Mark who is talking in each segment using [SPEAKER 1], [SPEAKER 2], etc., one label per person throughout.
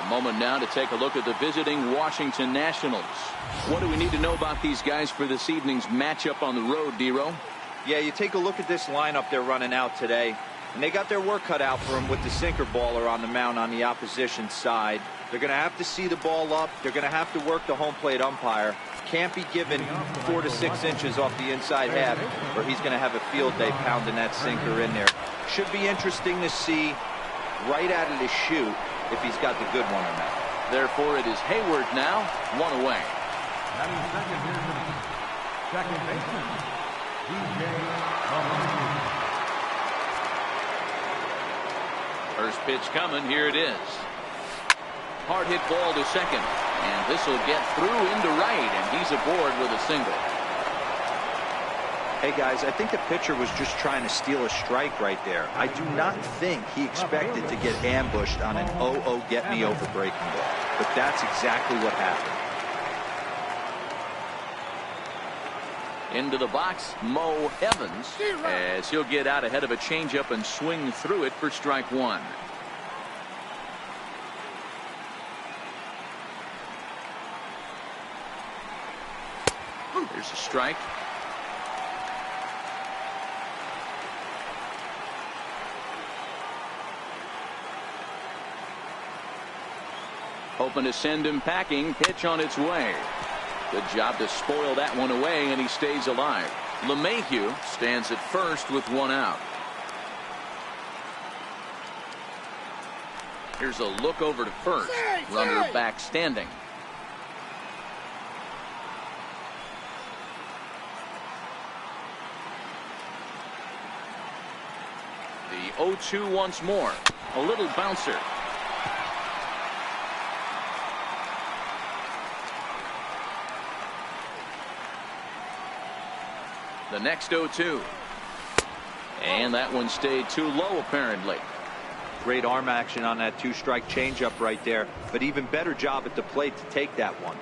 [SPEAKER 1] A moment now to take a look at the visiting Washington Nationals. What do we need to know about these guys for this evening's matchup on the road, D-Row?
[SPEAKER 2] Yeah, you take a look at this lineup they're running out today, and they got their work cut out for them with the sinker baller on the mound on the opposition side. They're going to have to see the ball up. They're going to have to work the home plate umpire. Can't be given 4 to 6 inches off the inside half, or he's going to have a field day pounding that sinker in there. Should be interesting to see right out of the chute if he's got the good one or not.
[SPEAKER 1] Therefore, it is Hayward now, 1 away.
[SPEAKER 3] Second baseman,
[SPEAKER 1] First pitch coming. Here it is. Hard hit ball to second. And this will get through into right, and he's aboard with a single.
[SPEAKER 2] Hey guys, I think the pitcher was just trying to steal a strike right there. I do not think he expected to get ambushed on an 0-0 get me over breaking ball. But that's exactly what happened.
[SPEAKER 1] Into the box, Mo Evans, as he'll get out ahead of a changeup and swing through it for strike 1. There's a strike. Hoping to send him packing. Pitch on its way. Good job to spoil that one away, and he stays alive. LeMahieu stands at first with 1 out. Here's a look over to first. Runner back standing. The 0-2 once more. A little bouncer. The next 0-2. And that one stayed too low, apparently.
[SPEAKER 2] Great arm action on that 2-strike changeup right there, but even better job at the plate to take that one.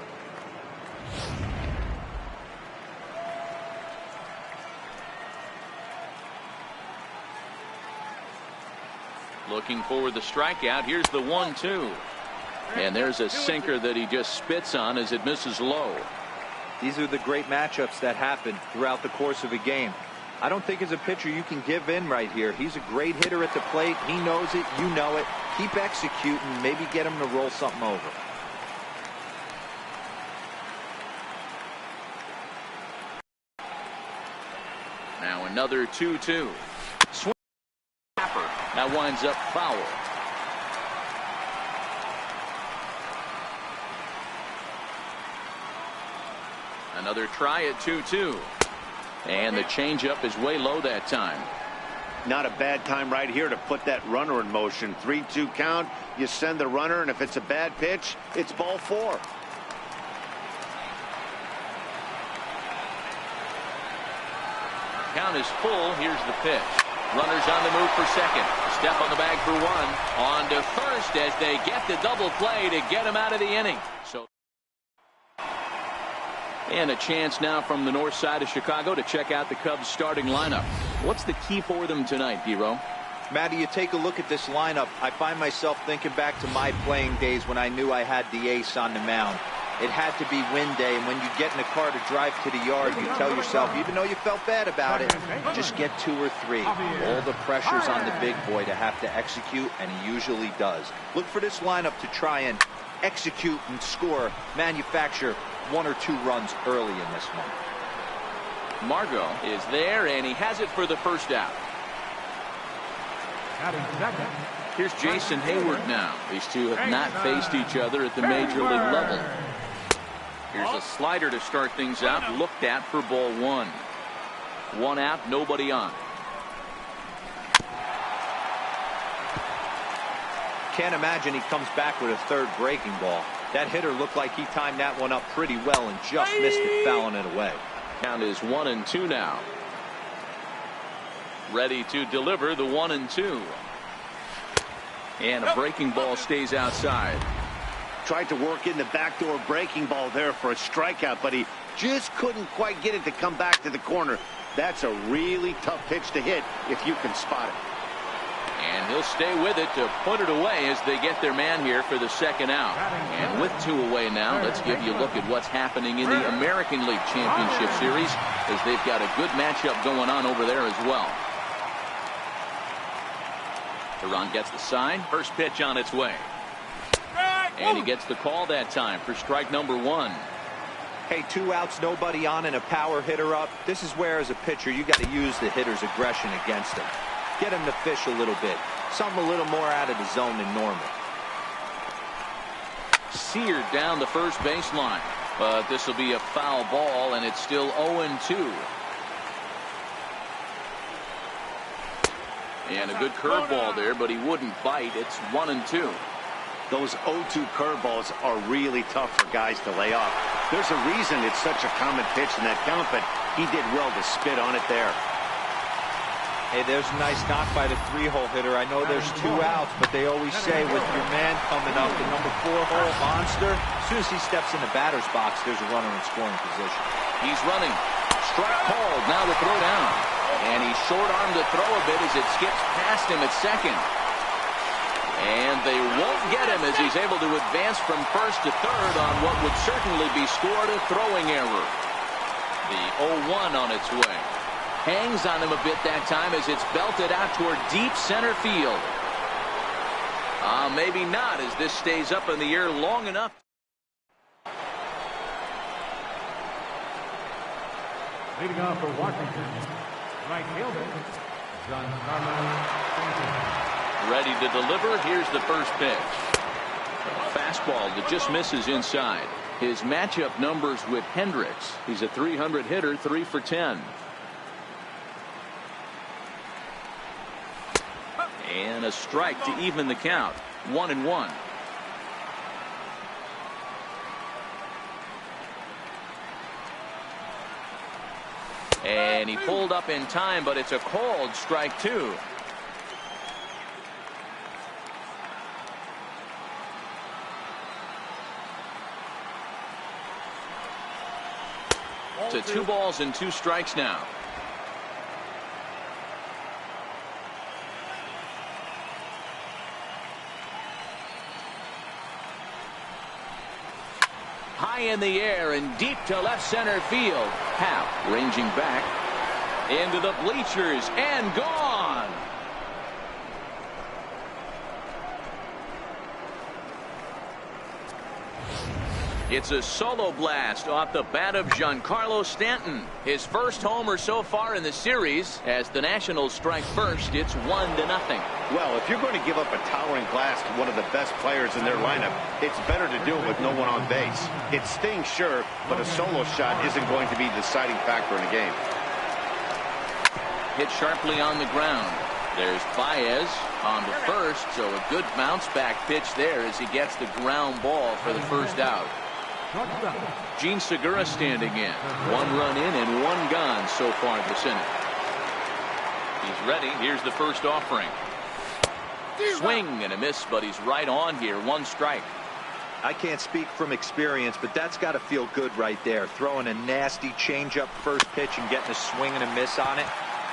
[SPEAKER 1] Looking for the strikeout. Here's the 1-2. And there's a sinker that he just spits on as it misses low.
[SPEAKER 2] These are the great matchups that happen throughout the course of a game. I don't think as a pitcher you can give in right here. He's a great hitter at the plate. He knows it. You know it. Keep executing. Maybe get him to roll something over.
[SPEAKER 1] Now another 2-2. Swing. That winds up foul. Another try at 2-2. And the changeup is way low that time.
[SPEAKER 4] Not a bad time right here to put that runner in motion. 3-2 count. You send the runner, and if it's a bad pitch, it's ball 4.
[SPEAKER 1] Count is full. Here's the pitch. Runners on the move for second. Step on the bag for 1. On to first as they get the double play to get him out of the inning. So. And a chance now from the north side of Chicago to check out the Cubs starting lineup. What's the key for them tonight, D-Row?
[SPEAKER 2] Matty, you take a look at this lineup. I find myself thinking back to my playing days when I knew I had the ace on the mound. It had to be win day, and when you get in a car to drive to the yard, you tell yourself, even though you felt bad about it, just get 2 or 3. All the pressure's on the big boy to have to execute, and he usually does. Look for this lineup to try and execute and score, manufacture 1 or 2 runs early in this one.
[SPEAKER 1] Margot is there, and he has it for the first out. Here's Jason Hayward now. These two have not faced each other at the major league level. Here's a slider to start things out. Looked at for ball 1. 1 out, nobody on.
[SPEAKER 2] Can't imagine he comes back with a 3rd breaking ball. That hitter looked like he timed that one up pretty well and just missed it, fouling it away.
[SPEAKER 1] Count is 1-2 now. Ready to deliver the 1-2. And a breaking ball stays outside.
[SPEAKER 4] Tried to work in the backdoor breaking ball there for a strikeout, but he just couldn't quite get it to come back to the corner. That's a really tough pitch to hit if you can spot it.
[SPEAKER 1] And he'll stay with it to put it away as they get their man here for the second out. And with 2 away now, let's give you a look at what's happening in the American League Championship Series, as they've got a good matchup going on over there as well. Iran gets the sign. First pitch on its way. And he gets the call that time for strike number 1.
[SPEAKER 2] Hey, 2 outs, nobody on, and a power hitter up. This is where, as a pitcher, you got to use the hitter's aggression against him. Get him to fish a little bit. Something a little more out of the zone than normal.
[SPEAKER 1] Seared down the first baseline. But this will be a foul ball, and it's still 0-2. And a good curveball there, but he wouldn't bite. It's 1-2.
[SPEAKER 4] Those 0-2 curveballs are really tough for guys to lay off. There's a reason it's such a common pitch in that count, but he did well to spit on it there.
[SPEAKER 2] Hey, there's a nice knock by the 3-hole hitter. I know there's 2 outs, but they always say with your man coming up, the number 4-hole monster, as soon as he steps in the batter's box, there's a runner in scoring position.
[SPEAKER 1] He's running. Strike called. Now the throw down. And he's short-armed to throw a bit as it skips past him at second. And they won't get him as he's able to advance from first to third on what would certainly be scored a throwing error. The 0-1 on its way. Hangs on him a bit that time as it's belted out toward deep center field. Maybe not, as this stays up in the air long enough.
[SPEAKER 3] Leading off for Washington, right fielder, Giancarlo Stanton.
[SPEAKER 1] Ready to deliver. Here's the first pitch. A fastball that just misses inside. His matchup numbers with Hendricks. He's a .300 hitter, 3 for 10. And a strike to even the count. 1-1. And he pulled up in time, but it's a called strike 2. To 2 balls and 2 strikes now. High in the air and deep to left center field. Happ ranging back into the bleachers and gone. It's a solo blast off the bat of Giancarlo Stanton. His first homer so far in the series. As the Nationals strike first, it's 1-0.
[SPEAKER 4] Well, if you're going to give up a towering blast to one of the best players in their lineup, it's better to do it with no one on base. It stings, sure, but a solo shot isn't going to be the deciding factor in a game.
[SPEAKER 1] Hit sharply on the ground. There's Baez on to first, so a good bounce back pitch there as he gets the ground ball for the first out. Gene Segura standing in. 1 run in and 1 gone so far this inning. He's ready. Here's the first offering. Swing and a miss, but he's right on here. 1 strike.
[SPEAKER 2] I can't speak from experience, but that's got to feel good right there. Throwing a nasty changeup first pitch and getting a swing and a miss on it.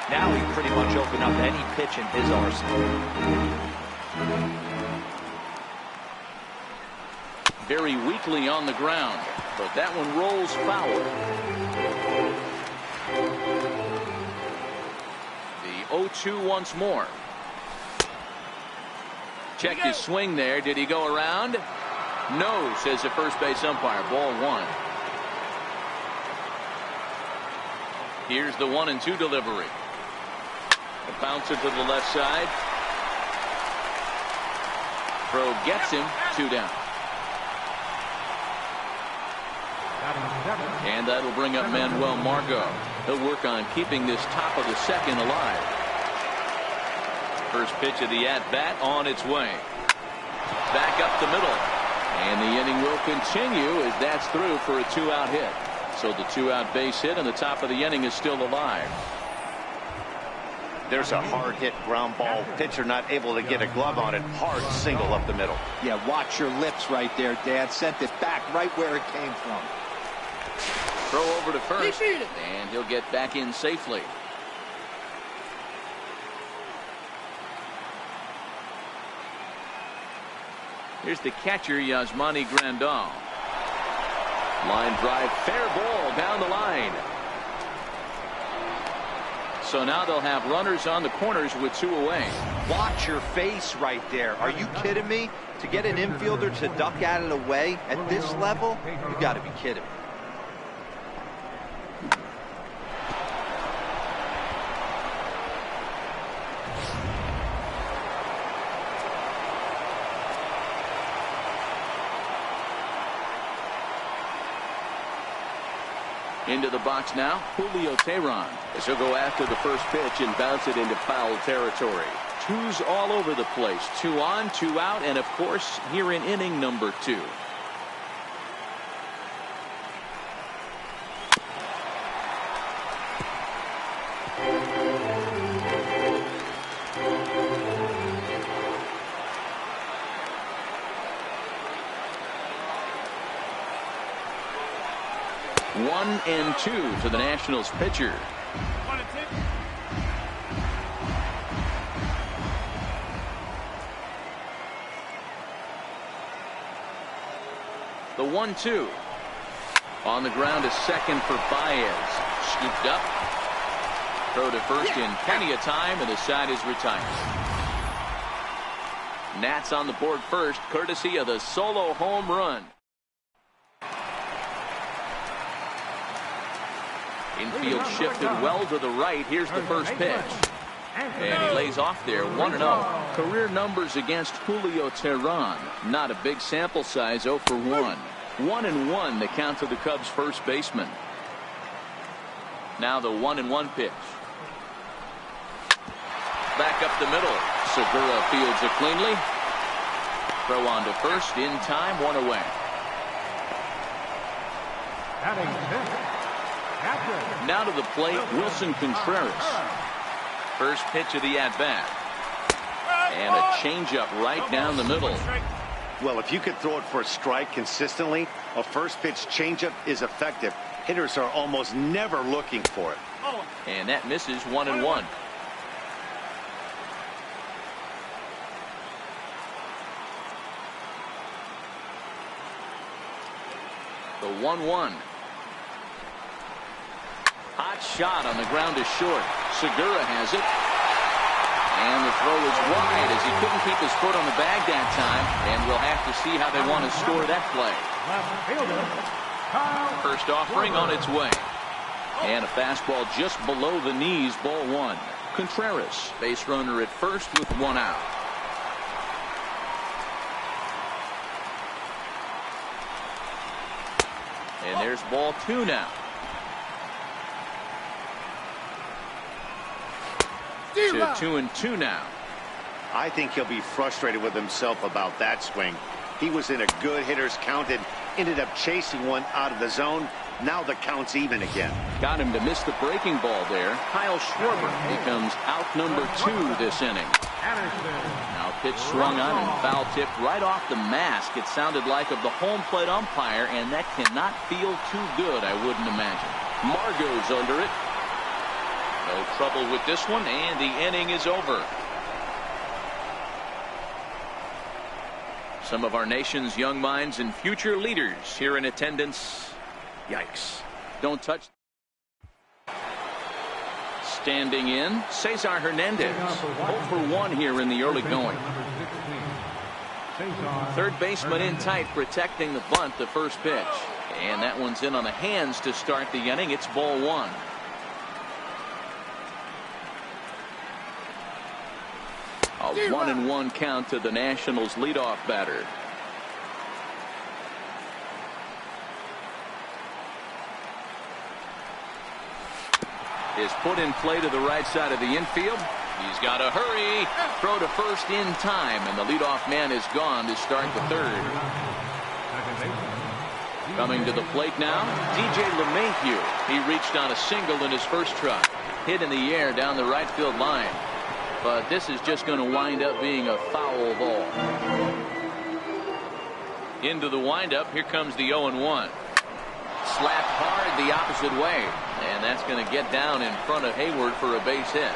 [SPEAKER 2] Now he pretty much opened up any pitch in his arsenal.
[SPEAKER 1] Very weakly on the ground, but that one rolls foul. The 0-2 once more. Check his swing there. Did he go around? No, says the first base umpire. Ball 1. Here's the 1-2 delivery. A bouncer to the left side. Throw gets him. 2 down. And that'll bring up Manuel Margot. He'll work on keeping this top of the second alive. First pitch of the at-bat on its way. Back up the middle. And the inning will continue as that's through for a 2-out hit. So the 2-out base hit and the top of the inning is still alive.
[SPEAKER 4] There's a hard hit ground ball. Pitcher not able to get a glove on it. Hard single up the middle.
[SPEAKER 2] Yeah, watch your lips right there, Dad. Sent it back right where it came from.
[SPEAKER 1] Throw over to first, and he'll get back in safely. Here's the catcher, Yasmani Grandal. Line drive, fair ball down the line. So now they'll have runners on the corners with 2 away.
[SPEAKER 2] Watch your face right there. Are you kidding me? To get an infielder to duck out of the way at this level, you got to be kidding me.
[SPEAKER 1] Into the box now, Julio Teheran.
[SPEAKER 5] As he'll go after the first pitch and bounce it into foul territory.
[SPEAKER 1] 2s all over the place. 2 on, 2 out, and of course, here in inning number 2. One and 2 to the Nationals pitcher. The 1-2 on the ground is second for Baez. Scooped up. Throw to first in plenty of time, and the side is retired. Nats on the board first, courtesy of the solo home run. Infield shifted well to the right. Here's the first pitch. And he lays off there, 1-0. Career numbers against Julio Teheran. Not a big sample size, 0 for 1. 1-1 the count to the Cubs first baseman. Now the 1-1 pitch. Back up the middle. Segura fields it cleanly. Throw on to first in time, 1 away. Now to the plate, Wilson Contreras. First pitch of the at-bat. And a changeup right down the middle.
[SPEAKER 4] Well, if you could throw it for a strike consistently, a first pitch changeup is effective. Hitters are almost never looking for it.
[SPEAKER 1] And that misses, 1-1. The 1-1. Hot shot on the ground is short. Segura has it. And the throw is wide as he couldn't keep his foot on the bag that time. And we'll have to see how they want to score that play. First offering on its way. And a fastball just below the knees, ball 1. Contreras, base runner at first with 1 out. And there's ball 2 now. To 2-2 now.
[SPEAKER 4] I think he'll be frustrated with himself about that swing. He was in a good hitter's count and ended up chasing one out of the zone. Now the count's even again.
[SPEAKER 1] Got him to miss the breaking ball there. Kyle Schwarber becomes out number 2 this inning. Now pitch swung on and foul tipped right off the mask. It sounded like of the home plate umpire, and that cannot feel too good, I wouldn't imagine. Margot's under it. No trouble with this one, and the inning is over. Some of our nation's young minds and future leaders here in attendance. Yikes. Don't touch. Standing in, Cesar Hernandez. 0 for 1 here in the early going. Third baseman in tight, protecting the bunt, the first pitch. And that one's in on the hands to start the inning. It's ball 1. A 1-1 count to the Nationals leadoff batter. Is put in play to the right side of the infield. He's got to hurry. Throw to first in time, and the leadoff man is gone to start the third. Coming to the plate now, DJ LeMahieu. He reached on a single in his first try. Hit in the air down the right field line. But this is just going to wind up being a foul ball. Into the windup. Here comes the 0-1. Slapped hard the opposite way. And that's going to get down in front of Hayward for a base hit.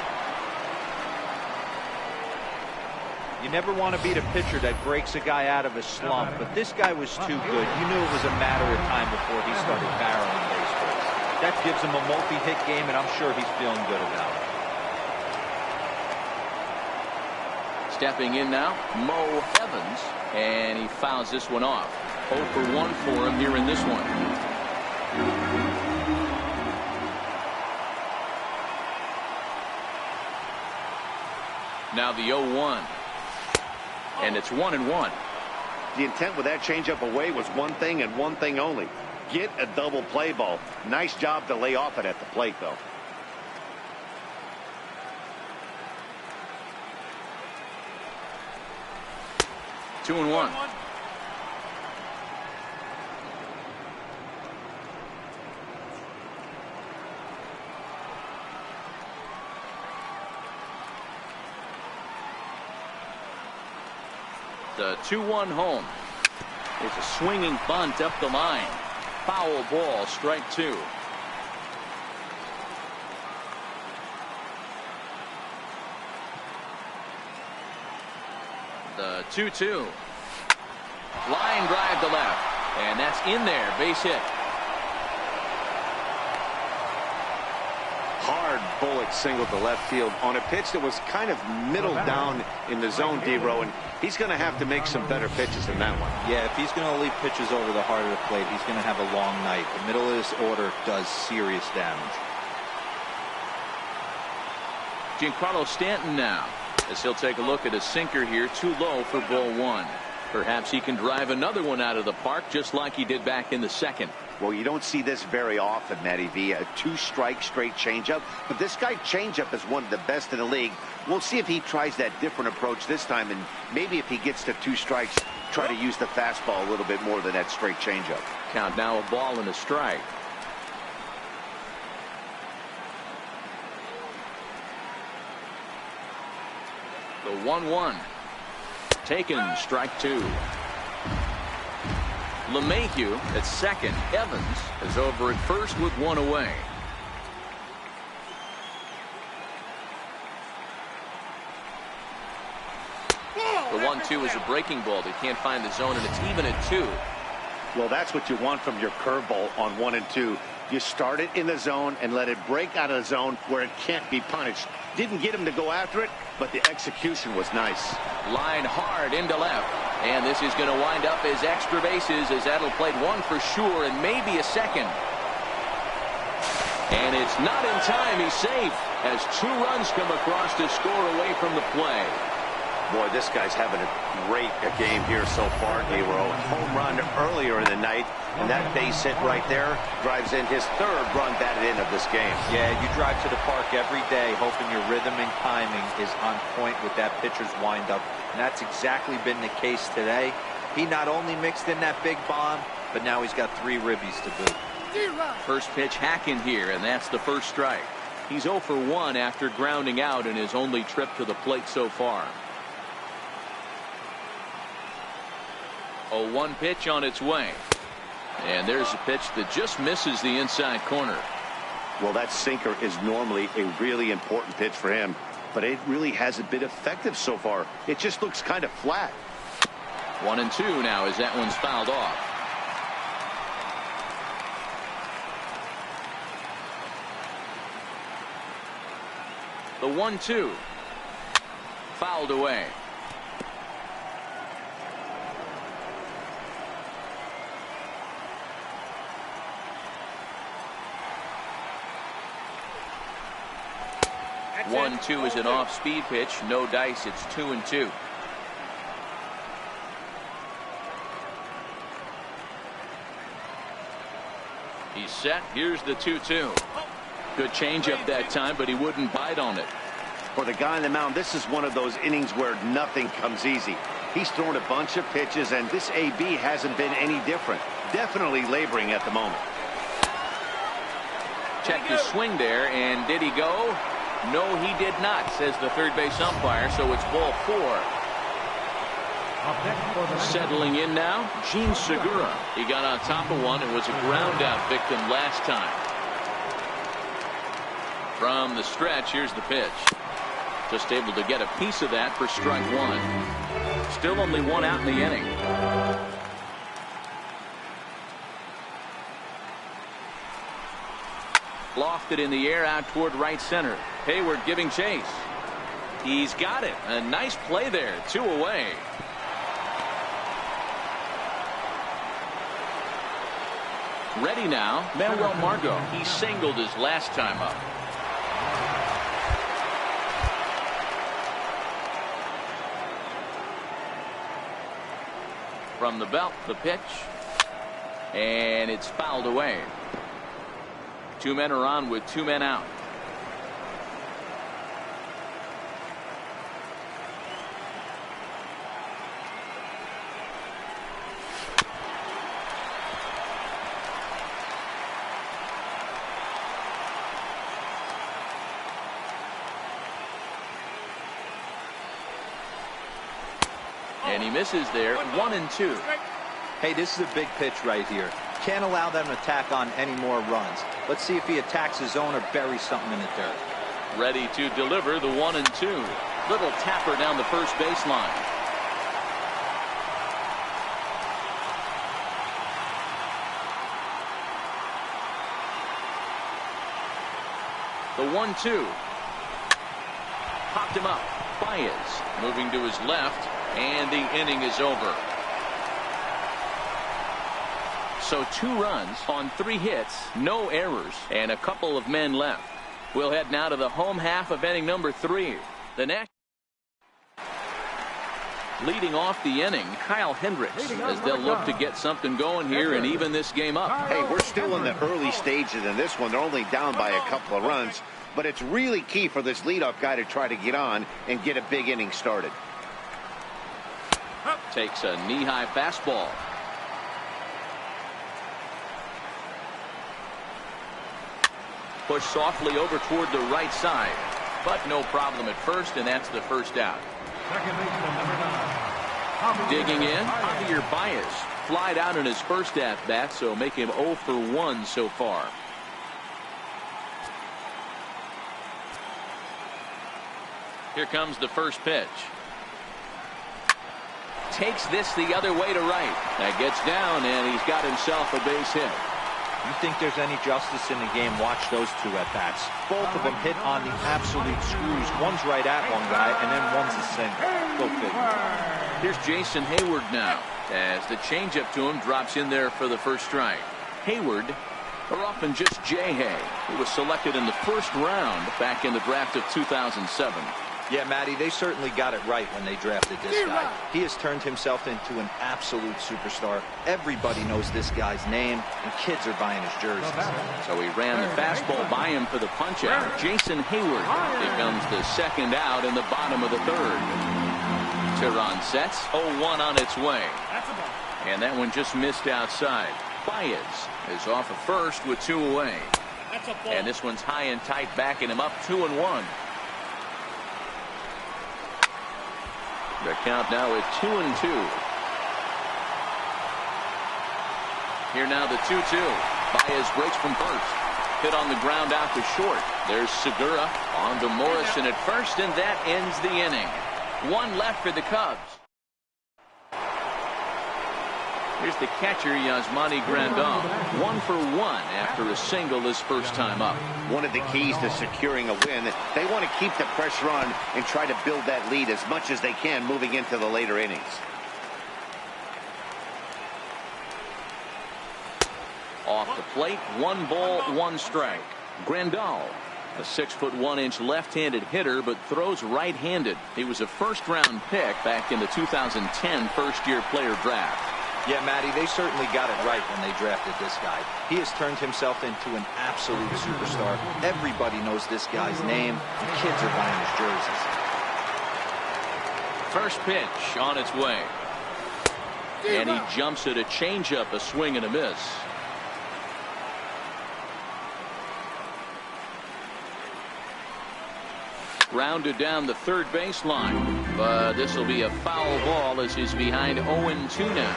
[SPEAKER 2] You never want to beat a pitcher that breaks a guy out of a slump, but this guy was too good. You knew it was a matter of time before he started barreling baseballs. That gives him a multi-hit game, and I'm sure he's feeling good about it.
[SPEAKER 1] Stepping in now, Mo Evans, and he fouls this one off. 0 for 1 for him here in this one. Now the 0-1. And it's 1-1.
[SPEAKER 4] The intent with that changeup away was one thing and one thing only. Get a double play ball. Nice job to lay off it at the plate, though.
[SPEAKER 1] Two and one. The 2-1 home. It's a swinging bunt up the line. Foul ball, strike two. The 2-2. Line drive to left. And that's in there. Base hit.
[SPEAKER 4] Hard bullet single to left field on a pitch that was kind of middle down in the zone, D-Row, and he's going to have to make some better pitches than that one.
[SPEAKER 2] Yeah, if he's going to leave pitches over the heart of the plate, he's going to have a long night. The middle of this order does serious damage.
[SPEAKER 1] Giancarlo Stanton now, as he'll take a look at a sinker here, too low for ball one. Perhaps he can drive another one out of the park just like he did back in the second.
[SPEAKER 4] Well, you don't see this very often, Matty V. A two-strike straight changeup. But this guy changeup is one of the best in the league. We'll see if he tries that different approach this time. And maybe if he gets to 2 strikes, try to use the fastball a little bit more than that straight changeup.
[SPEAKER 1] Count now a ball and a strike. The 1-1. Taken, strike two. LeMahieu at second. Evans is over at first with one away. The 1-2 is a breaking ball. They can't find the zone, and it's even at 2.
[SPEAKER 4] Well, that's what you want from your curveball on 1 and 2. You start it in the zone and let it break out of the zone where it can't be punished. Didn't get him to go after it, but the execution was nice.
[SPEAKER 1] Line hard into left. And this is going to wind up as extra bases, as that'll play one for sure and maybe a second. And it's not in time. He's safe as 2 runs come across to score away from the play.
[SPEAKER 4] Boy, this guy's having a great game here so far, D-Row. Home run earlier in the night, and that base hit right there drives in his 3rd run batted in of this game.
[SPEAKER 2] Yeah, you drive to the park every day hoping your rhythm and timing is on point with that pitcher's windup, and that's exactly been the case today. He not only mixed in that big bomb, but now he's got 3 ribbies to boot.
[SPEAKER 1] First pitch hacking here, and that's the first strike. He's 0 for 1 after grounding out in his only trip to the plate so far. 0-1 pitch on its way. And there's a pitch that just misses the inside corner.
[SPEAKER 4] Well, that sinker is normally a really important pitch for him, but it really hasn't been effective so far. It just looks kind of flat.
[SPEAKER 1] 1-2 now as that one's fouled off. The 1-2 fouled away.
[SPEAKER 3] That's
[SPEAKER 1] 1-2 is an off-speed pitch. No dice. It's 2-2. He's set. Here's the 2-2. Good changeup that time, but he wouldn't bite on it.
[SPEAKER 4] For the guy on the mound, this is one of those innings where nothing comes easy. He's thrown a bunch of pitches, and this AB hasn't been any different. Definitely laboring at the moment.
[SPEAKER 1] Checked his swing there, and did he go? No, he did not, says the third base umpire, so it's ball 4. Settling in now, Gene Segura. He got on top of one and was a ground out victim last time. From the stretch, here's the pitch. Just able to get a piece of that for strike one. Still only one out in the inning. Lofted in the air out toward right center. Hayward giving chase. He's got it. A nice play there. 2 away. Ready now, Manuel Margot. He singled his last time up. From the belt, the pitch. And it's fouled away. 2 men are on with 2 men out. And he misses there. 1-2.
[SPEAKER 2] Hey, this is a big pitch right here. Can't allow them to tack on any more runs. Let's see if he attacks his zone or buries something in the dirt.
[SPEAKER 1] Ready to deliver the 1-2. Little tapper down the first baseline. The 1-2. Popped him up. Baez moving to his left, and the inning is over. So 2 runs on 3 hits, no errors, and a couple of men left. We'll head now to the home half of inning number 3. The next. Leading off the inning, Kyle Hendricks, as they'll look to get something going here and even this game up.
[SPEAKER 4] Hey, we're still in the early stages in this one. They're only down by a couple of runs, but it's really key for this leadoff guy to try to get on and get a big inning started.
[SPEAKER 1] Takes a knee-high fastball. Push softly over toward the right side, but no problem at first, and that's the first out.
[SPEAKER 3] Second baseman, number 9.
[SPEAKER 1] Digging in, Javier Baez flied out in his first at-bat, so make him 0 for 1 so far. Here comes the first pitch. Takes this the other way to right. That gets down, and he's got himself a base hit.
[SPEAKER 2] You think there's any justice in the game? Watch those 2 at-bats. Both of them hit on the absolute screws. One's right at one guy, and then one's a single. Go figure.
[SPEAKER 1] Here's Jason Hayward now, as the changeup to him drops in there for the first strike. Hayward, or often just J-Hay, who was selected in the first round back in the draft of 2007.
[SPEAKER 2] Yeah, Matty, they certainly got it right when they drafted this guy. He has turned himself into an absolute superstar. Everybody knows this guy's name, and kids are buying his jerseys.
[SPEAKER 1] So he ran the fastball by him for the punch-out. Jason Hayward becomes the second out in the bottom of the 3rd. Tehran sets, 0-1 on its way. And that one just missed outside. Baez is off of first with 2 away. And this one's high and tight, backing him up 2-1. The count now at 2-2. Here now the 2-2. Baez breaks from first. Hit on the ground out to short. There's Segura on to Morrison at first, and that ends the inning. 1 left for the Cubs. Here's the catcher, Yasmani Grandal. 1 for 1 after a single his first time up.
[SPEAKER 4] One of the keys to securing a win, they want to keep the pressure on and try to build that lead as much as they can moving into the later innings.
[SPEAKER 1] Off the plate, 1 ball, 1 strike. Grandal, a 6'1" left-handed hitter, but throws right-handed. He was a first-round pick back in the 2010 first-year player draft.
[SPEAKER 2] Yeah, Matty, they certainly got it right when they drafted this guy. He has turned himself into an absolute superstar. Everybody knows this guy's name, and kids are buying his jerseys.
[SPEAKER 1] First pitch on its way. And he jumps at a changeup, a swing and a miss. Rounded down the 3rd baseline, but this will be a foul ball as he's behind 0-2 now.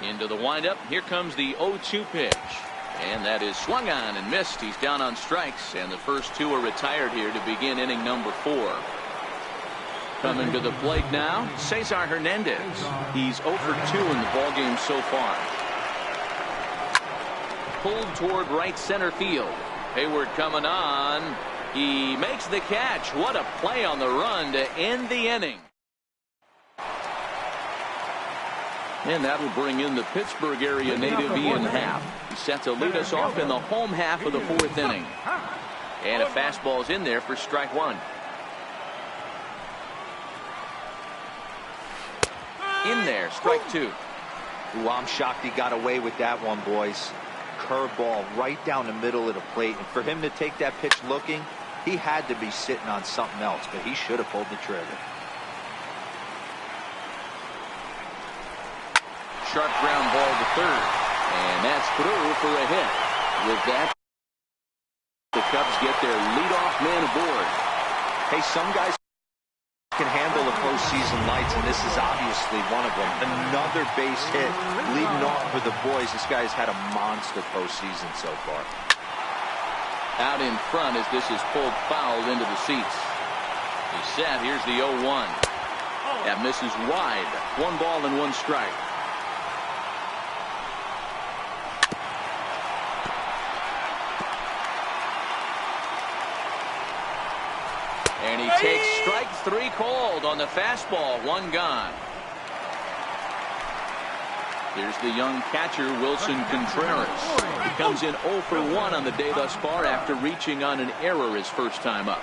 [SPEAKER 1] Into the windup. Here comes the 0-2 pitch. And that is swung on and missed. He's down on strikes, and the first two are retired here to begin inning number 4. Coming to the plate now, Cesar Hernandez. He's 0 for 2 in the ballgame so far. Pulled toward right center field. Hayward coming on. He makes the catch. What a play on the run to end the inning. And that'll bring in the Pittsburgh area native Ian Happ. He's set to lead us off in the home half of the 4th inning. And a fastball's in there for strike 1. In there, strike 2.
[SPEAKER 2] Ooh, I'm shocked he got away with that one, boys. Curveball right down the middle of the plate. And for him to take that pitch looking, he had to be sitting on something else, but he should have pulled the trigger.
[SPEAKER 1] Sharp ground ball to third. And that's through for a hit. With that, the Cubs get their leadoff man aboard.
[SPEAKER 2] Hey, some guys can handle the postseason lights, and this is obviously one of them. Another base hit leading off for the boys. This guy's had a monster postseason so far.
[SPEAKER 1] Out in front as this is pulled foul into the seats. He's set. Here's the 0-1. That misses wide. 1 ball and 1 strike. And he takes strike 3 called on the fastball. 1 gone. Here's the young catcher, Wilson Contreras. He comes in 0 for 1 on the day thus far after reaching on an error his first time up.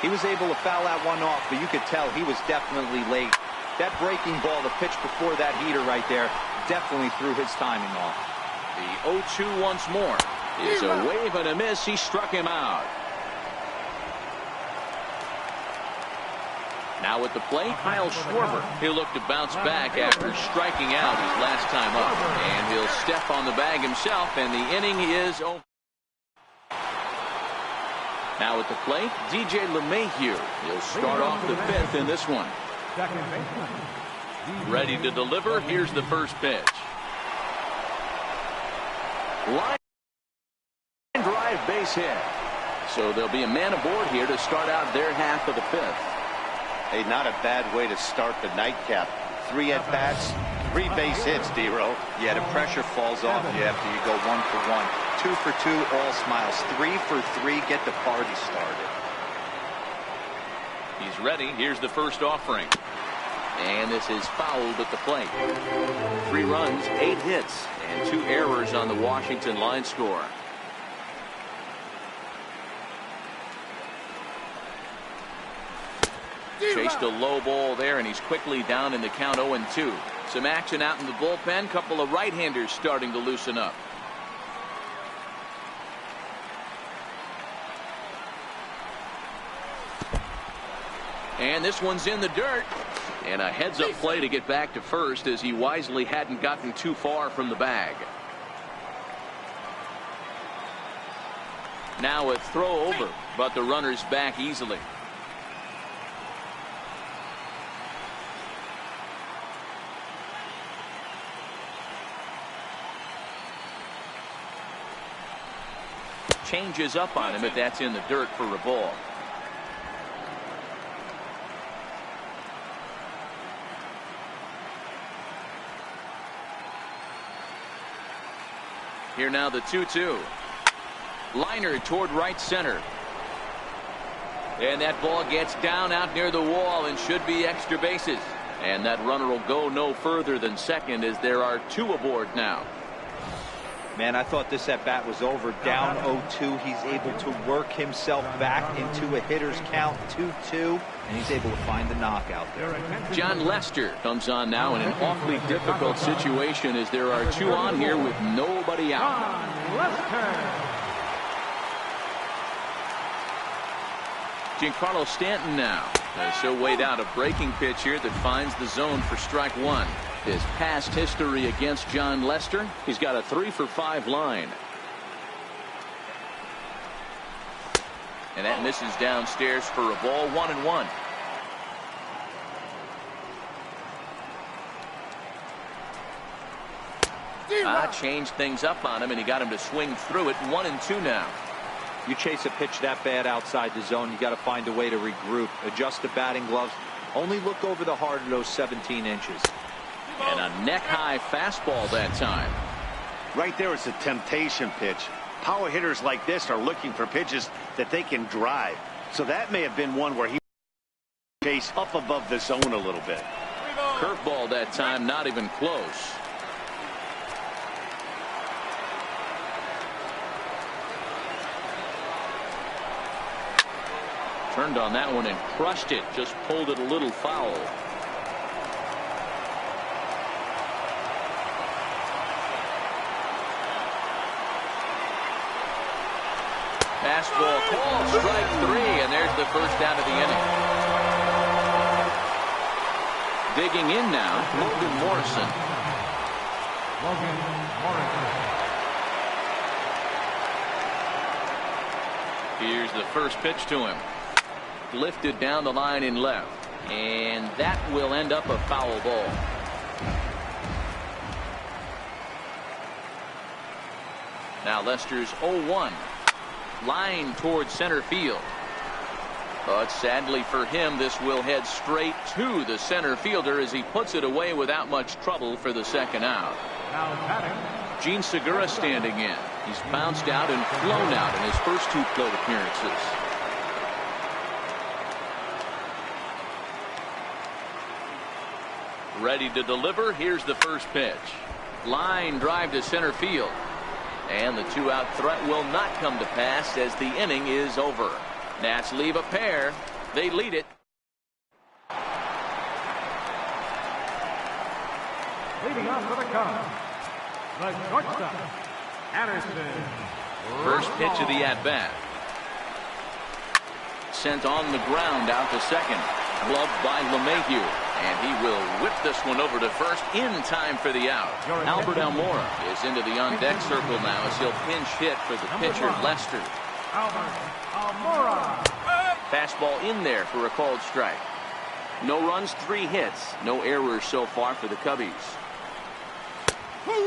[SPEAKER 2] He was able to foul that one off, but you could tell he was definitely late. That breaking ball, the pitch before that heater right there, definitely threw his timing off.
[SPEAKER 1] The 0-2 once more. Is a wave and a miss. He struck him out. Now at the plate, Kyle Schwarber. He'll look to bounce back after striking out his last time up. And he'll step on the bag himself, and the inning is over. Now at the plate, DJ LeMahieu. He'll start off the 5th in this one. Ready to deliver. Here's the first pitch. Line drive, base hit. So there'll be a man aboard here to start out their half of the 5th.
[SPEAKER 4] Hey, not a bad way to start the nightcap. 3 at-bats, 3 base hits, D-Row.
[SPEAKER 2] Yeah, the pressure falls off you after you go 1 for 1. 2 for 2, all smiles. 3 for 3, get the party started.
[SPEAKER 1] He's ready. Here's the first offering. And this is fouled at the plate. 3 runs, 8 hits, and 2 errors on the Washington line score. Chased a low ball there, and he's quickly down in the count 0-2. Some action out in the bullpen. Couple of right-handers starting to loosen up. And this one's in the dirt. And a heads-up play to get back to first as he wisely hadn't gotten too far from the bag. Now a throw over, but the runner's back easily. Changes up on him if that's in the dirt for a ball. Here now the 2-2. Liner toward right center. And that ball gets down out near the wall and should be extra bases. And that runner will go no further than second as there are 2 aboard now.
[SPEAKER 2] Man, I thought this at-bat was over. Down 0-2. He's able to work himself back into a hitter's count 2-2. And he's able to find the knockout there.
[SPEAKER 1] John Lester comes on now in an awfully difficult situation as there are 2 on here with nobody out. Giancarlo Stanton now. So weighed out a breaking pitch here that finds the zone for strike 1. His past history against John Lester, he's got a 3 for 5 line. And that misses downstairs for a ball. 1-1. Changed things up on him, and he got him to swing through it. 1-2 now.
[SPEAKER 2] You chase a pitch that bad outside the zone, you got to find a way to regroup, adjust the batting gloves. Only look over the heart of those 17 inches.
[SPEAKER 1] And a neck-high fastball that time.
[SPEAKER 4] Right there is a temptation pitch. Power hitters like this are looking for pitches that they can drive. So that may have been one where he chased up above the zone a little bit.
[SPEAKER 1] Curveball that time, not even close. Turned on that one and crushed it. Just pulled it a little foul. Fastball called, strike 3, and there's the first out of the inning. Digging in now, Logan Morrison.
[SPEAKER 3] Logan Morrison.
[SPEAKER 1] Here's the first pitch to him. Lifted down the line in left, and that will end up a foul ball. Now Lester's 0-1. Line towards center field. But sadly for him, this will head straight to the center fielder as he puts it away without much trouble for the second out.
[SPEAKER 3] Now batting,
[SPEAKER 1] Gene Segura standing in. He's bounced out and flown out in his first 2 plate appearances. Ready to deliver. Here's the first pitch. Line drive to center field. And the 2-out threat will not come to pass as the inning is over. Nats leave a pair. They lead it.
[SPEAKER 3] leading off for the Cubs, the shortstop, Anderson.
[SPEAKER 1] First pitch of the at-bat. Sent on the ground out to second. Gloved by LeMahieu. And he will whip this one over to first in time for the out. Albert Almora is into the on-deck circle now as he'll pinch hit for the pitcher, Lester.
[SPEAKER 3] Albert Almora.
[SPEAKER 1] Fastball in there for a called strike. No runs, 3 hits. No errors so far for the Cubbies.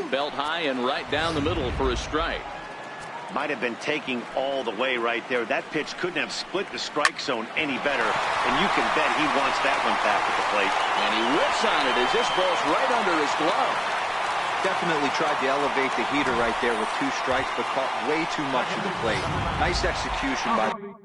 [SPEAKER 1] Belt high and right down the middle for a strike.
[SPEAKER 4] Might have been taking all the way right there. That pitch couldn't have split the strike zone any better, and you can bet he wants that one back at the plate.
[SPEAKER 1] And he whips on it as this ball's right under his glove.
[SPEAKER 2] Definitely tried to elevate the heater right there with 2 strikes, but caught way too much of the plate. Nice execution by the hitter.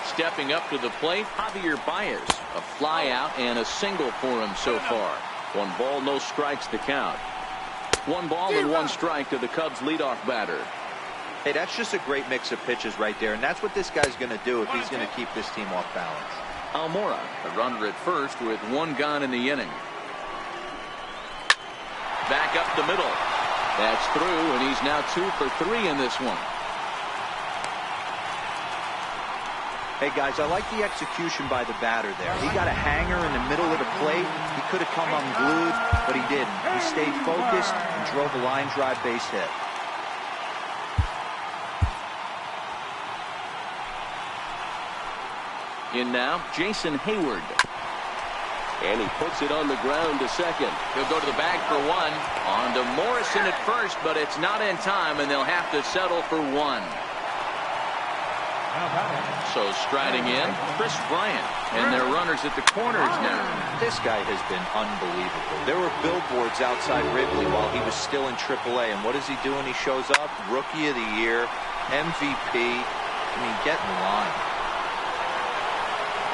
[SPEAKER 1] Stepping up to the plate, Javier Baez. A fly out and a single for him so far. 1 ball, no strikes to count. 1 ball and 1 strike to the Cubs leadoff batter.
[SPEAKER 2] Hey, that's just a great mix of pitches right there, and that's what this guy's going to do if he's going to keep this team off balance.
[SPEAKER 1] Almora, a runner at first with 1 gone in the inning. Back up the middle. That's through, and he's now 2 for 3 in this one.
[SPEAKER 2] Hey, guys, I like the execution by the batter there. He got a hanger in the middle of the plate. He could have come unglued, but he didn't. He stayed focused and drove a line drive base hit.
[SPEAKER 1] In now, Jason Hayward.
[SPEAKER 5] And he puts it on the ground to second.
[SPEAKER 1] He'll go to the bag for 1. On to Morrison at first, but it's not in time, and they'll have to settle for 1. So striding in, Chris Bryant, and their runners at the corners now.
[SPEAKER 2] This guy has been unbelievable. There were billboards outside Wrigley while he was still in AAA, and what does he do when he shows up? Rookie of the Year, MVP. I mean, get in line.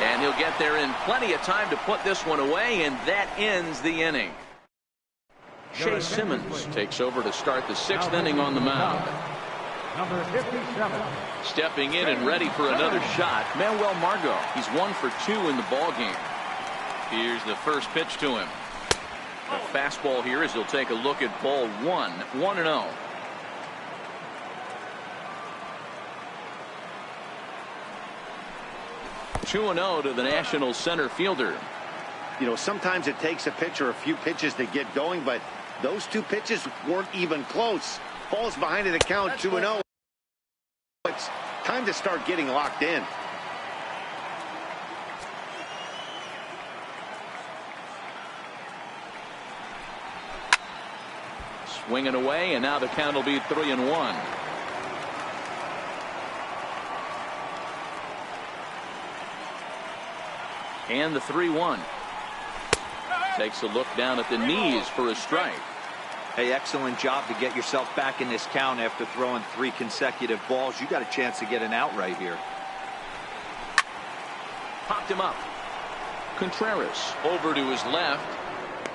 [SPEAKER 1] And he'll get there in plenty of time to put this one away, and that ends the inning. Shea Simmons takes over to start the 6th inning on the mound.
[SPEAKER 3] Number 57.
[SPEAKER 1] Stepping in and ready for another shot, Manuel Margot. He's 1 for 2 in the ballgame. Here's the first pitch to him. The fastball here as he'll take a look at ball 1. 1-0. (2-0) to the National center fielder.
[SPEAKER 4] You know, sometimes it takes a pitcher a few pitches to get going, but those 2 pitches weren't even close. Falls behind in the count, 2-0. It's time to start getting locked in.
[SPEAKER 1] Swinging away, and now the count will be 3-1. And the 3-1. Takes a look down at the knees for a strike.
[SPEAKER 2] Hey, excellent job to get yourself back in this count after throwing 3 consecutive balls. You got a chance to get an out right here.
[SPEAKER 1] Popped him up. Contreras over to his left.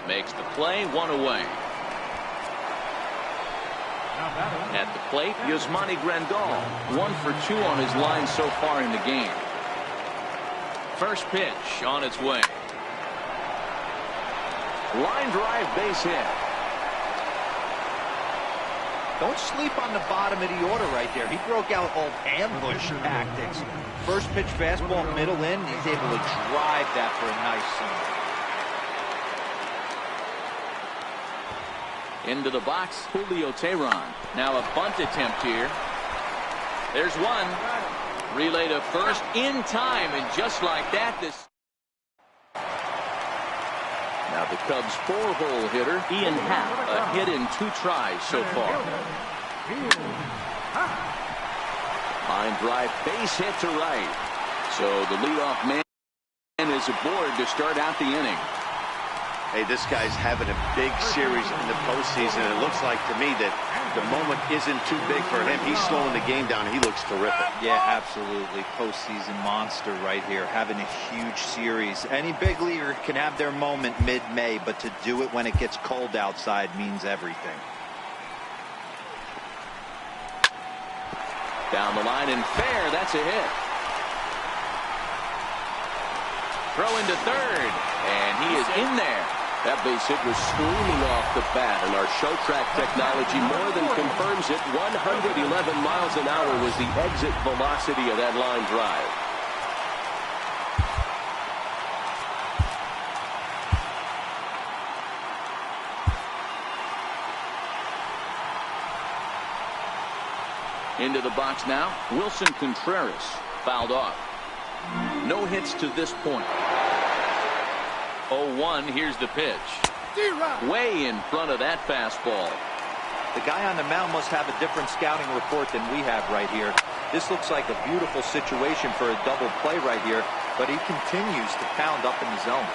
[SPEAKER 1] Makes the play, 1 away. At the plate, Yasmani Grandal, 1 for 2 on his line so far in the game. First pitch on its way. Line drive, base hit.
[SPEAKER 2] Don't sleep on the bottom of the order right there. He broke out old ambush tactics. First pitch fastball, middle in. He's able to drive that for a nice single.
[SPEAKER 1] Into the box, Julio Teheran. Now a bunt attempt here. There's one. Relay to first in time, and just like that, this. Now the Cubs' 4-hole hitter, Ian Happ, a hit in 2 tries so far. Line drive, base hit to right. So the leadoff man is aboard to start out the inning.
[SPEAKER 4] Hey, this guy's having a big series in the postseason. It looks like to me that the moment isn't too big for him. He's slowing the game down. He looks terrific.
[SPEAKER 2] Yeah, absolutely. Postseason monster right here. Having a huge series. Any big leaguer can have their moment mid-May, but to do it when it gets cold outside means everything.
[SPEAKER 1] Down the line and fair. That's a hit. Throw into third, and he is in there.
[SPEAKER 5] That base hit was screaming off the bat, and our show track technology more than confirms it. 111 miles an hour was the exit velocity of that line drive.
[SPEAKER 1] Into the box now, Wilson Contreras fouled off. No hits to this point. 0-1, here's the pitch. Way in front of that fastball.
[SPEAKER 2] The guy on the mound must have a different scouting report than we have right here. This looks like a beautiful situation for a double play right here, but he continues to pound up in the zone.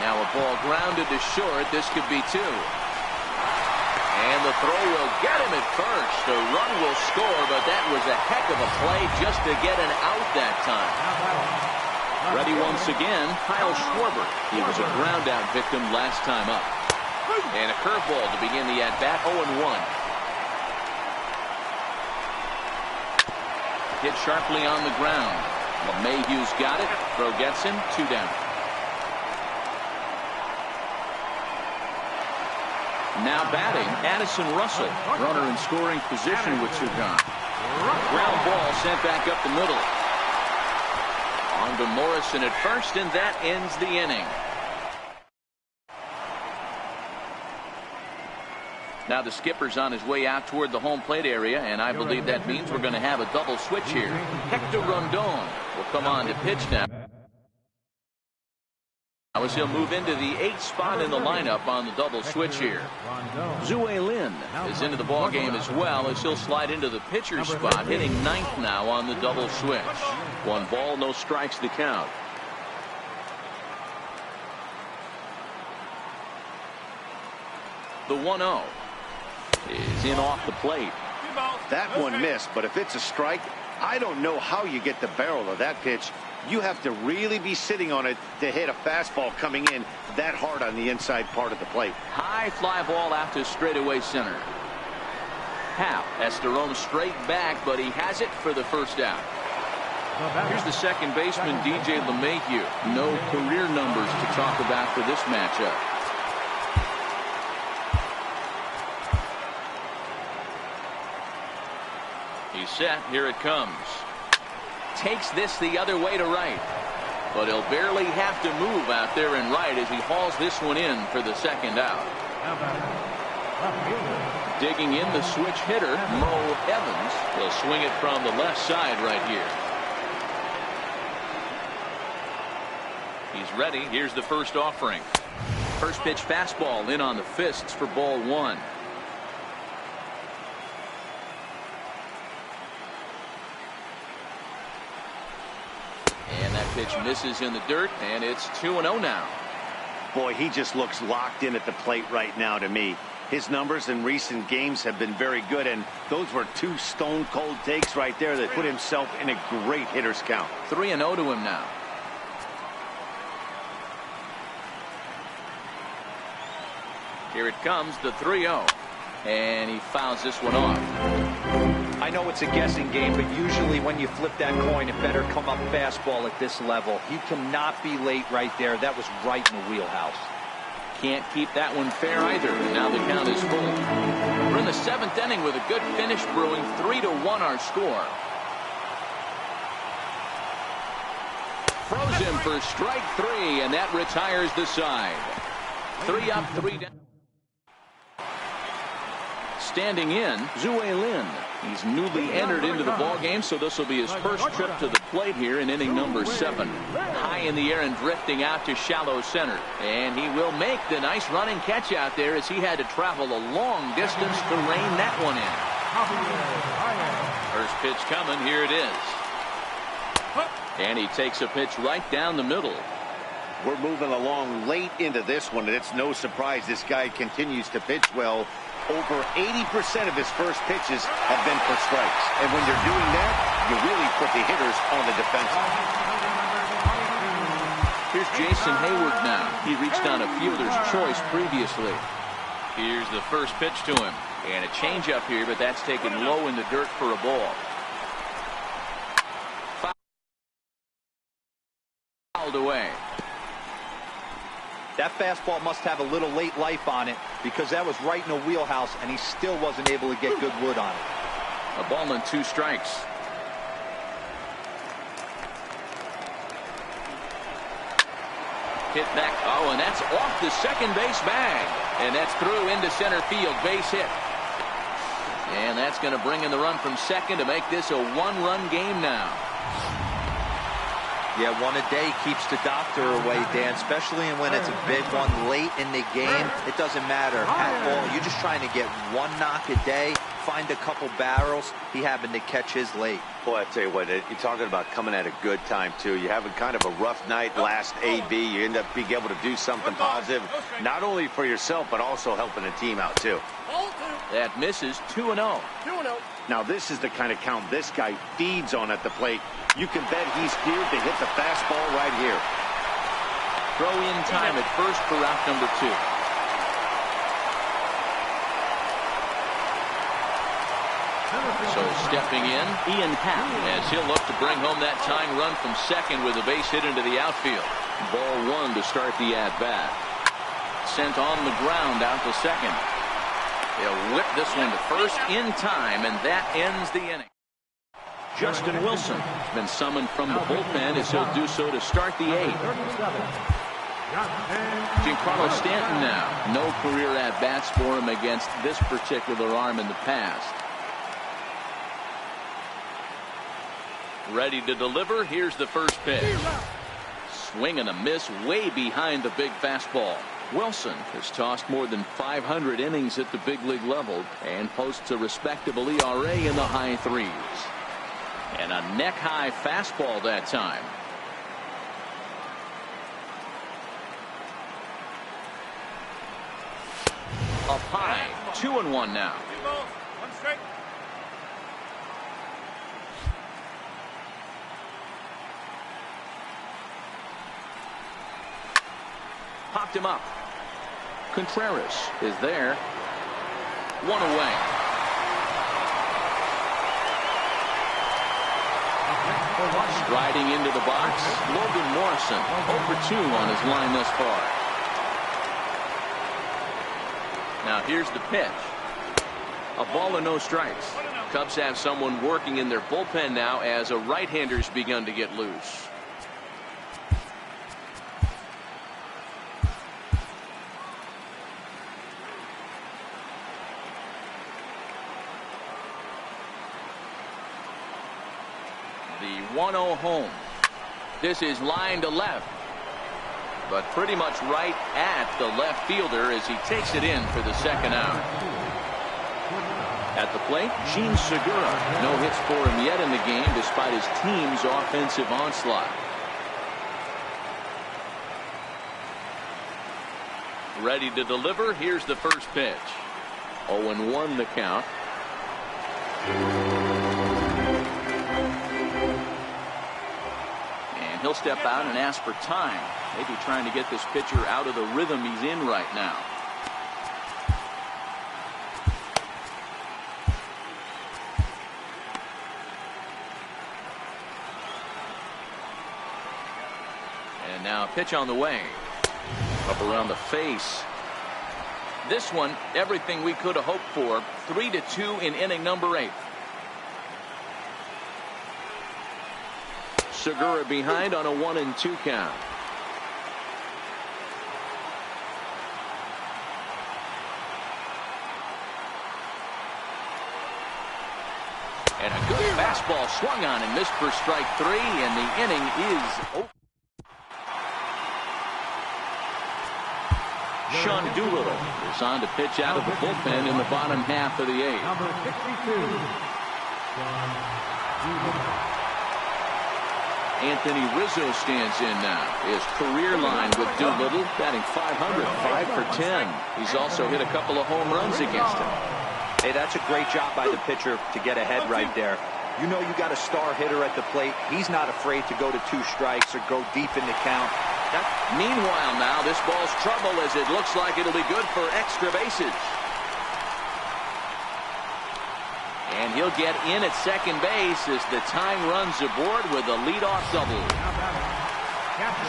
[SPEAKER 1] Now a ball grounded to short. This could be 2. And the throw will get him at first. The run will score, but that was a heck of a play just to get an out that time. Ready once again, Kyle Schwarber. He was a ground-out victim last time up. And a curveball to begin the at-bat, 0-1. Hit sharply on the ground. LeMahieu's got it. Throw gets him, 2 down. Now batting, Addison Russell. Runner in scoring position with 2 gone. Ground ball sent back up the middle. On to Morrison at first, and that ends the inning. Now the skipper's on his way out toward the home plate area, and I believe that means we're going to have a double switch here. Hector Rondon will come on to pitch now. As he'll move into the 8th spot in the lineup on the double switch here. Zue Lin is into the ball game as well, as he'll slide into the pitcher's spot, hitting 9th now on the double switch. 1 ball, no strikes to count. The 1-0 is in off the plate.
[SPEAKER 4] That one missed, but if it's a strike, I don't know how you get the barrel of that pitch. You have to really be sitting on it to hit a fastball coming in that hard on the inside part of the plate.
[SPEAKER 1] High fly ball out to straightaway center. Happ has to roam straight back, but he has it for the first out. Here's the second baseman, DJ LeMahieu. No career numbers to talk about for this matchup. He's set. Here it comes. Takes this the other way to right. But he'll barely have to move out there in right as he hauls this one in for the second out. Digging in the switch hitter, Mo Evans. He'll swing it from the left side right here. He's ready. Here's the first offering. First pitch fastball in on the fists for ball one. And that pitch misses in the dirt, and it's 2-0 now.
[SPEAKER 4] Boy, he just looks locked in at the plate right now to me. His numbers in recent games have been very good, and those were two stone-cold takes right there that put himself in a great hitter's count.
[SPEAKER 1] 3-0 to him now. Here it comes, the 3-0. And he fouls this one off.
[SPEAKER 2] I know it's a guessing game, but usually when you flip that coin, it better come up fastball at this level. You cannot be late right there. That was right in the wheelhouse.
[SPEAKER 1] Can't keep that one fair either. Now the count is full. We're in the 7th inning with a good finish brewing. 3-1 our score. Throws him for strike 3, and that retires the side. 3 up, 3 down. Standing in, Zue Lin. He's newly entered into the ballgame, so this will be his first trip to the plate here in inning number 7. High in the air and drifting out to shallow center. And he will make the nice running catch out there as he had to travel a long distance to rein that one in. First pitch coming, here it is. And he takes a pitch right down the middle.
[SPEAKER 4] We're moving along late into this one, and it's no surprise this guy continues to pitch well. Over 80% of his first pitches have been for strikes. And when you're doing that, you really put the hitters on the defensive.
[SPEAKER 1] Here's Jason Hayward now. He reached on a fielder's choice previously. Here's the first pitch to him. And a changeup here, but that's taken low in the dirt for a ball. Fouled away.
[SPEAKER 2] That fastball must have a little late life on it because that was right in the wheelhouse, and he still wasn't able to get good wood on it.
[SPEAKER 1] A ball and 2 strikes. Hit back. Oh, and that's off the second base bag. And that's through into center field. Base hit. And that's going to bring in the run from second to make this a 1-run game now.
[SPEAKER 2] Yeah, one a day keeps the doctor away, Dan, especially when it's a big one late in the game. It doesn't matter at all. You're just trying to get one knock a day, find a couple barrels. He happened to catch his late.
[SPEAKER 4] Boy, I tell you what, you're talking about coming at a good time, too. You're having kind of a rough night last AB. You end up being able to do something positive, not only for yourself, but also helping the team out, too.
[SPEAKER 1] That misses. 2-0.
[SPEAKER 4] Now, this is the kind of count this guy feeds on at the plate. You can bet he's geared to hit the fastball right here.
[SPEAKER 1] Throw in time at first for out number 2. So stepping in, Ian Happ, as he'll look to bring home that tying run from second with a base hit into the outfield. Ball 1 to start the at-bat. Sent on the ground out to second. He'll whip this one to first in time, and that ends the inning. Justin Wilson has been summoned from the bullpen as he'll do so to start the 8th. Giancarlo Stanton now. No career at-bats for him against this particular arm in the past. Ready to deliver. Here's the first pitch. Swing and a miss way behind the big fastball. Wilson has tossed more than 500 innings at the big league level and posts a respectable ERA in the high 3s. And a neck-high fastball that time. Up high, 2-1 now. Popped him up. Contreras is there. 1 away. Striding into the box, Logan Morrison, 0 for 2 on his line thus far. Now here's the pitch. A ball and no strikes. Cubs have someone working in their bullpen now as a right-hander's begun to get loose. The 1-0 home. This is line to left. but pretty much right at the left fielder as he takes it in for the second out. At the plate, Gene Segura. No hits for him yet in the game despite his team's offensive onslaught. Ready to deliver. Here's the first pitch. 0-1 the count. And he'll step out and ask for time. Maybe trying to get this pitcher out of the rhythm he's in right now. And now a pitch on the way. Up around the face. This one, everything we could have hoped for. 3-2 in inning number 8. Segura behind on a 1-2 count. And a good fastball swung on and missed for strike 3, and the inning is over. Sean Doolittle is on to pitch out of the bullpen in the bottom half of the 8th.
[SPEAKER 3] Number 62, Sean Doolittle.
[SPEAKER 1] Anthony Rizzo stands in now. His career line with Doolittle, batting .500, 5 for 10. He's also hit a couple of home runs against him.
[SPEAKER 2] Hey, that's a great job by the pitcher to get ahead right there. You know you got a star hitter at the plate. He's not afraid to go to 2 strikes or go deep in the count.
[SPEAKER 1] Meanwhile now, this ball's trouble as it looks like it'll be good for extra bases. And he'll get in at second base as the tying runs aboard with a leadoff double.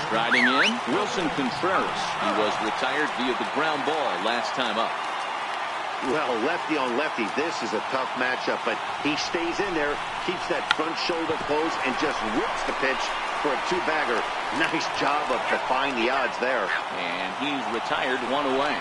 [SPEAKER 1] Striding in, Wilson Contreras. He was retired via the ground ball last time up.
[SPEAKER 4] Well, lefty on lefty, this is a tough matchup, but he stays in there, keeps that front shoulder closed, and just rips the pitch for a 2-bagger. Nice job of defying the odds there.
[SPEAKER 1] And he's retired 1 away.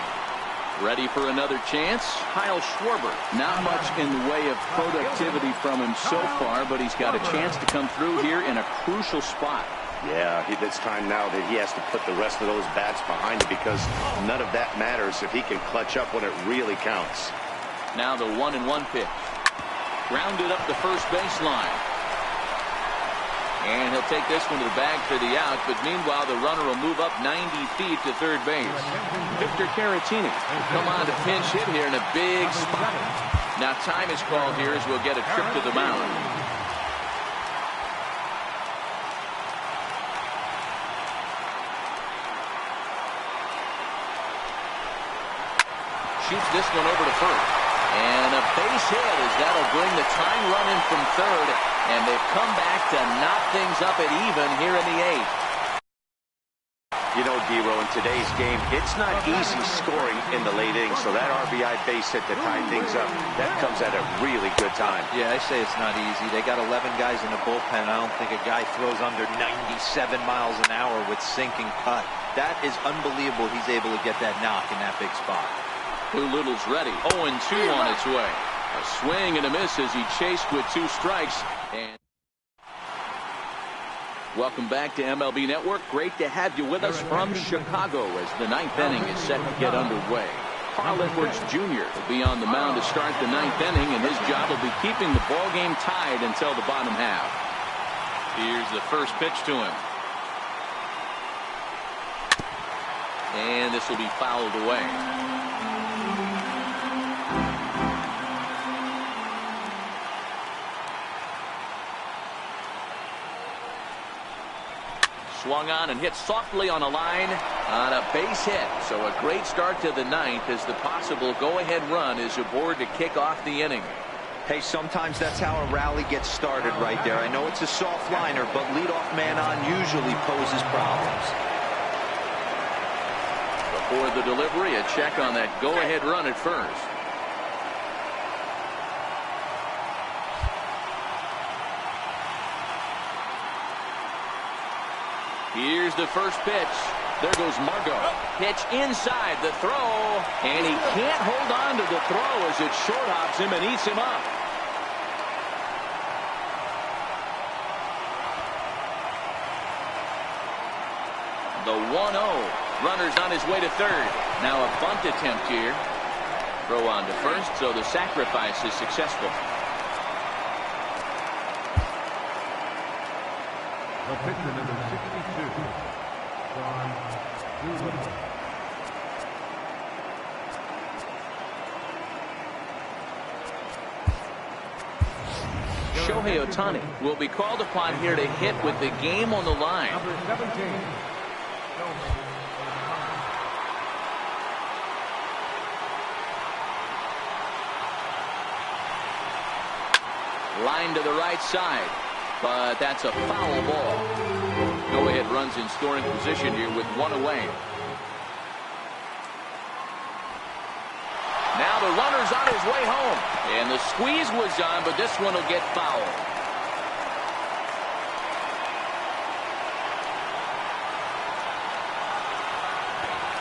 [SPEAKER 1] Ready for another chance? Kyle Schwarber. Not much in the way of productivity from him so far, but he's got a chance to come through here in a crucial spot.
[SPEAKER 4] Yeah, it's time now that he has to put the rest of those bats behind him because none of that matters if he can clutch up when it really counts.
[SPEAKER 1] Now the 1-1 pitch. Grounded up the first baseline. And he'll take this one to the bag for the out, but meanwhile the runner will move up 90 feet to third base. Victor Caratini will come on to pinch hit here in a big spot. Now time is called here as we'll get a trip to the mound. Shoots this one over to first. And a base hit as that'll bring the tying run in from third. And they've come back to knock things up at even here in the 8th.
[SPEAKER 4] You know, Dero, in today's game, it's not easy scoring in the late innings. So that RBI base hit to tie things up, that comes at a really good time.
[SPEAKER 2] Yeah, I say it's not easy. They got 11 guys in the bullpen. I don't think a guy throws under 97 miles an hour with sinking cut. That is unbelievable. He's able to get that knock in that big spot.
[SPEAKER 1] Doolittle's ready. 0-2 on its way. A swing and a miss as he chased with 2 strikes. And welcome back to MLB Network. Great to have you with us from Chicago as the 9th inning is set to get underway. Carl Edwards Jr. will be on the mound to start the 9th inning, and his job will be keeping the ball game tied until the bottom half. Here's the first pitch to him. And this will be fouled away. Swung on and hit softly on a line on a base hit. So a great start to the 9th as the possible go-ahead run is aboard to kick off the inning.
[SPEAKER 2] Hey, sometimes that's how a rally gets started right there. I know it's a soft liner, but leadoff man on usually poses problems.
[SPEAKER 1] Before the delivery, a check on that go-ahead run at first. Here's the first pitch. There goes Margot. Pitch inside the throw. And he can't hold on to the throw as it short hops him and eats him up. The 1-0. Runner's on his way to third. Now a bunt attempt here. Throw on to first, so the sacrifice is successful.
[SPEAKER 3] The pitcher, number 62, John Doolittle.
[SPEAKER 1] Shohei Ohtani will be called upon here to hit with the game on the line.
[SPEAKER 3] Number 17.
[SPEAKER 1] Line to the right side, but that's a foul ball. Go-ahead runs in scoring position here with one away. Now the runner's on his way home. And the squeeze was on, but this one will get fouled.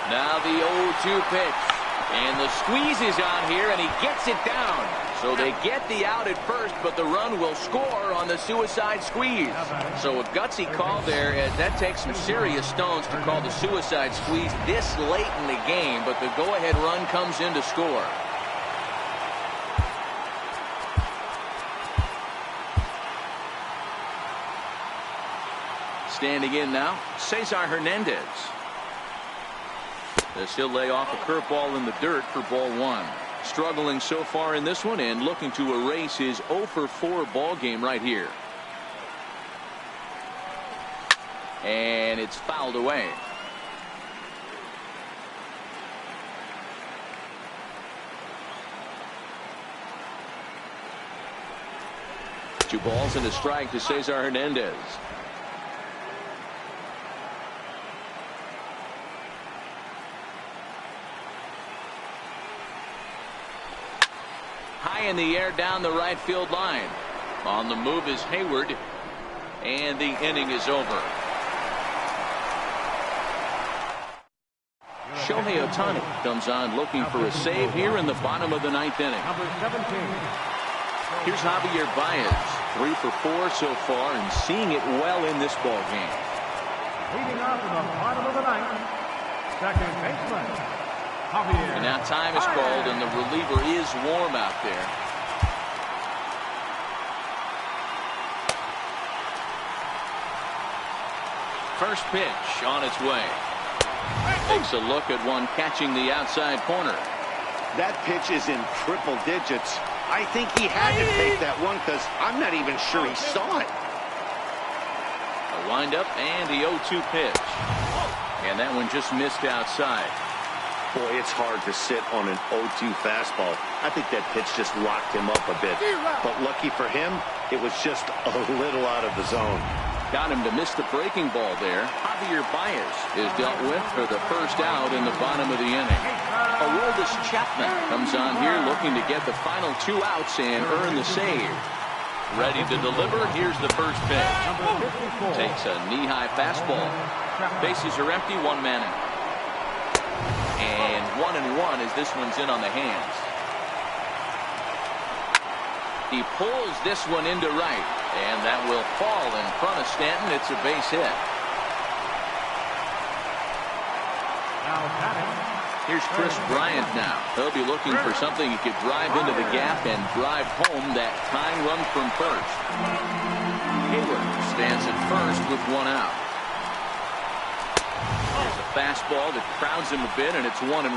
[SPEAKER 1] Now the 0-2 pitch. And the squeeze is on here, and he gets it down. So they get the out at first, but the run will score on the suicide squeeze. So a gutsy call there. That takes some serious stones to call the suicide squeeze this late in the game, but the go-ahead run comes in to score. Standing in now, Cesar Hernandez. As he'll lay off a curveball in the dirt for ball one. Struggling so far in this one and looking to erase his 0-for-4 ball game right here. And it's fouled away. Two balls and a strike to Cesar Hernandez. High in the air down the right field line. On the move is Hayward, and the inning is over. Shohei Ohtani comes on looking for a save here in the bottom of the ninth inning.
[SPEAKER 3] Number 17.
[SPEAKER 1] Here's Javier Baez, 3 for 4 so far, and seeing it well in this ball game.
[SPEAKER 3] Leading off in the bottom of the ninth, second baseman, Javier.
[SPEAKER 1] And now time is called, and the reliever is warm out there. First pitch on its way. Takes a look at one catching the outside corner.
[SPEAKER 4] That pitch is in triple digits. I think he had to take that one because I'm not even sure he saw it.
[SPEAKER 1] A windup and the 0-2 pitch. And that one just missed outside.
[SPEAKER 4] Boy, it's hard to sit on an 0-2 fastball. I think that pitch just locked him up a bit. But lucky for him, it was just a little out of the zone.
[SPEAKER 1] Got him to miss the breaking ball there. Javier Baez is dealt with for the first out in the bottom of the inning. Aroldis Chapman comes on here looking to get the final 2 outs and earn the save. Ready to deliver. Here's the first pitch. Takes a knee-high fastball. Bases are empty, 1 man out. And 1-1 as this one's in on the hands. He pulls this one into right, and that will fall in front of Stanton. It's a base hit.
[SPEAKER 3] Now batting.
[SPEAKER 1] Here's Chris Bryant now. He'll be looking for something he could drive into the gap and drive home that tying run from first. Hayward stands at first with 1 out. There's a fastball that crowds him a bit, and it's 1-1.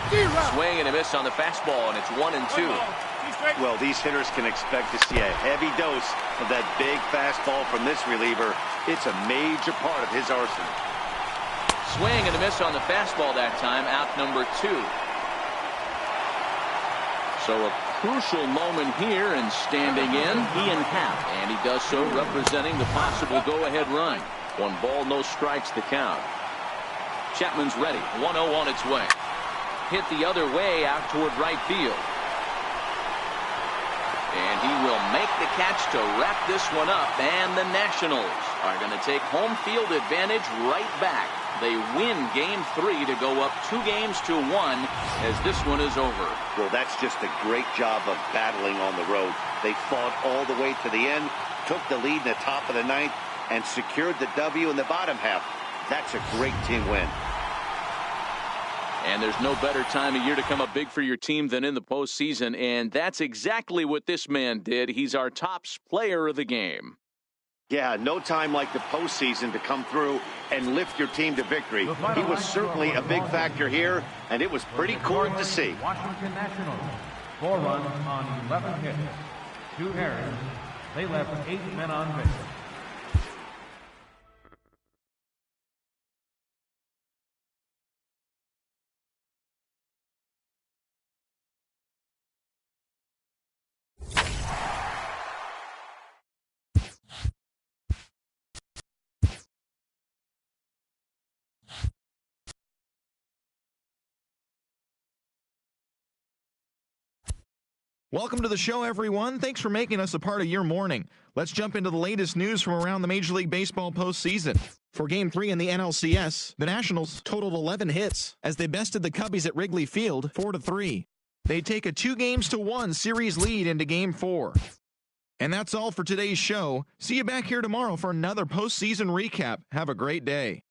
[SPEAKER 1] Swing and a miss on the fastball, and it's 1-2.
[SPEAKER 4] Well, these hitters can expect to see a heavy dose of that big fastball from this reliever. It's a major part of his arsenal.
[SPEAKER 1] Swing and a miss on the fastball that time, out number 2. So a crucial moment here, and standing in, Ian Happ, and he does so representing the possible go-ahead run. 1 ball, no strikes to count. Chapman's ready. 1-0 on its way. Hit the other way out toward right field. And he will make the catch to wrap this one up, and the Nationals are going to take home field advantage right back. They win Game 3 to go up 2-1 as this one is over.
[SPEAKER 4] Well, that's just a great job of battling on the road. They fought all the way to the end, took the lead in the top of the ninth, and secured the W in the bottom half. That's a great team win.
[SPEAKER 1] And there's no better time of year to come up big for your team than in the postseason, and that's exactly what this man did. He's our top player of the game.
[SPEAKER 4] Yeah, no time like the postseason to come through and lift your team to victory. He was certainly a big factor here, and it was pretty cool to see.
[SPEAKER 3] Washington Nationals, 4 runs on 11 hits, 2 errors. They left 8 men on base.
[SPEAKER 6] Welcome to the show, everyone. Thanks for making us a part of your morning. Let's jump into the latest news from around the Major League Baseball postseason. For Game 3 in the NLCS, the Nationals totaled 11 hits as they bested the Cubbies at Wrigley Field 4-3. They take a 2-1 series lead into Game 4. And that's all for today's show. See you back here tomorrow for another postseason recap. Have a great day.